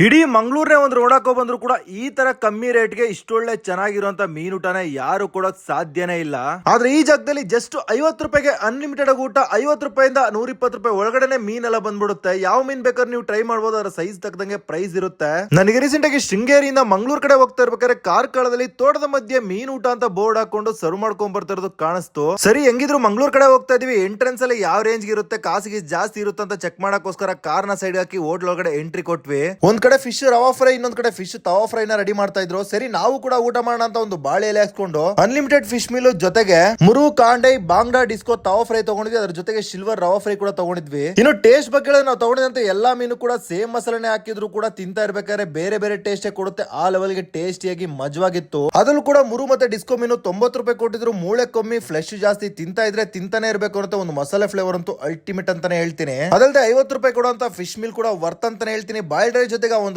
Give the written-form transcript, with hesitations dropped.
ಇಡೀ ಮಂಗಳೂರೇ ಒಂದು ನೋಡಕ್ ಬಂದ್ರು ಕೂಡ ಈ ತರ ಕಮ್ಮಿ ರೇಟ್ಗೆ ಇಷ್ಟೊಳ್ಳೆ ಚೆನ್ನಾಗಿರುವಂತ ಮೀನುಟನ ಯಾರು ಕೊಡೋಕ್ ಸಾಧ್ಯನೇ ಇಲ್ಲ. ಆದ್ರೆ ಈ ಜಾಗದಲ್ಲಿ ಜಸ್ಟ್ 50 ರೂಪಾಯಿಗೆ ಅನ್ಲಿಮಿಟೆಡ್ ಊಟ, 50 ರೂಪಾಯಿಂದ 120 ರೂಪಾಯಿ ಒಳಗಡೆನೆ ಮೀನೆಲ್ಲ ಬಂದ್ಬಿಡುತ್ತೆ. ಯಾವ ಮೀನ್ ಬೇಕಾದ್ರೆ ನೀವು ಟ್ರೈ ಮಾಡಬಹುದು, ಅದರ ಸೈಜ್ ತಕ್ಕಂಗೆ ಪ್ರೈಸ್ ಇರುತ್ತೆ. ನನಗೆ ರೀಸೆಂಟ್ ಆಗಿ ಶೃಂಗೇರಿಯಿಂದ ಮಂಗಳೂರು ಕಡೆ ಹೋಗ್ತಾ ಇರ್ಬೇಕಾದ್ರೆ ಕಾರ್ಕಳದಲ್ಲಿ ತೋಟದ ಮಧ್ಯೆ ಮೀನ್ ಊಟ ಅಂತ ಬೋರ್ಡ್ ಹಾಕೊಂಡು ಸರ್ವ್ ಮಾಡ್ಕೊಂಡ್ ಬರ್ತಾ ಇರೋದು ಕಾಣಿಸ್ತು. ಸರಿ, ಹೆಂಗಿದ್ರು ಮಂಗಳೂರು ಕಡೆ ಹೋಗ್ತಾ ಇದೀವಿ, ಎಂಟ್ರೆನ್ಸ್ ಅಲ್ಲಿ ಯಾವ ರೇಂಜ್ ಇರುತ್ತೆ, ಕಾಸಿಗೆ ಜಾಸ್ತಿ ಇರುತ್ತೆ ಅಂತ ಚೆಕ್ ಮಾಡಕ್ಕೋಸ್ಕರ ಕಾರ್ನ ಸೈಡ್ ಹಾಕಿ ಹೋಟ್ಲ್ ಒಳಗಡೆ ಎಂಟ್ರಿ ಕೊಟ್ವಿ. ಒಂದ್ ಕಡೆ ಫಿಶ್ ರವಾ ಫ್ರೈ, ಇನ್ನೊಂದ್ ಕಡೆ ಫಿಶ್ ತವಾ ಫ್ರೈ ನ ರೆಡಿ ಮಾಡ್ತಾ ಇದ್ರು. ಸರಿ, ನಾವು ಕೂಡ ಊಟ ಮಾಡೋಣ ಅಂತ ಒಂದು ಬಾಳೆ ಎಲೆ ಹಾಕ್ಕೊಂಡು ಅನ್ಲಿಮಿಟೆಡ್ ಫಿಶ್ ಮೀಲ್ ಜೊತೆಗೆ ಮುರು ಕಾಂಡೈ ಬಾಂಗ್ಡಾ ಡಿಸ್ಕೋ ತವಾ ಫ್ರೈ ತಗೊಂಡಿದ್ವಿ. ಅದ್ರ ಜೊತೆಗೆ ಸಿಲ್ವರ್ ರವಾ ಫ್ರೈ ಕೂಡ ತಗೊಂಡಿದ್ವಿ. ಇನ್ನು ಟೇಸ್ಟ್ ಬಗ್ಗೆ ನಾವು ತಗೊಂಡಿದಂತ ಎಲ್ಲಾ ಮೀನು ಕೂಡ ಸೇಮ್ ಮಸಾಲೆನೆ ಹಾಕಿದ್ರು ಕೂಡ ತಿಂತಾ ಇರ್ಬೇಕಾದ್ರೆ ಬೇರೆ ಬೇರೆ ಟೇಸ್ಟ್ ಕೊಡುತ್ತೆ. ಆ ಲೆವೆಲ್ ಗೆ ಟೇಸ್ಟಿಯಾಗಿ ಮಜವಾಗಿತ್ತು. ಅದ್ರಲ್ಲೂ ಕೂಡ ಮುರು ಮತ್ತೆ ಡಿಸ್ಕೋ ಮೀನು 90 ರೂಪಾಯಿ ಕೊಟ್ಟಿದ್ರು. ಮೂಳೆ ಕಮ್ಮಿ, ಫ್ಲೆಶ್ ಜಾಸ್ತಿ, ತಿಂತಾ ಇದ್ರೆ ತಿಂತಾನೆ ಇರ್ಬೇಕು ಅಂತ ಒಂದು ಮಸಾಲೆ ಫ್ಲೇವರ್ ಅಂತೂ ಅಲ್ಟಿಮೇಟ್ ಅಂತಾನೆ ಹೇಳ್ತೀನಿ. ಅದಲ್ಲದೆ 50 ರೂಪಾಯಿ ಕೊಡುವಂತ ಫಿಶ್ ಮೀಲ್ ಕೂಡ ವರ್ತ್ ಅಂತಾನೆ ಹೇಳ್ತೀನಿ. ಬಾಯ್ಲ್ಡ್ ರೈಸ್ ಜೊತೆಗೆ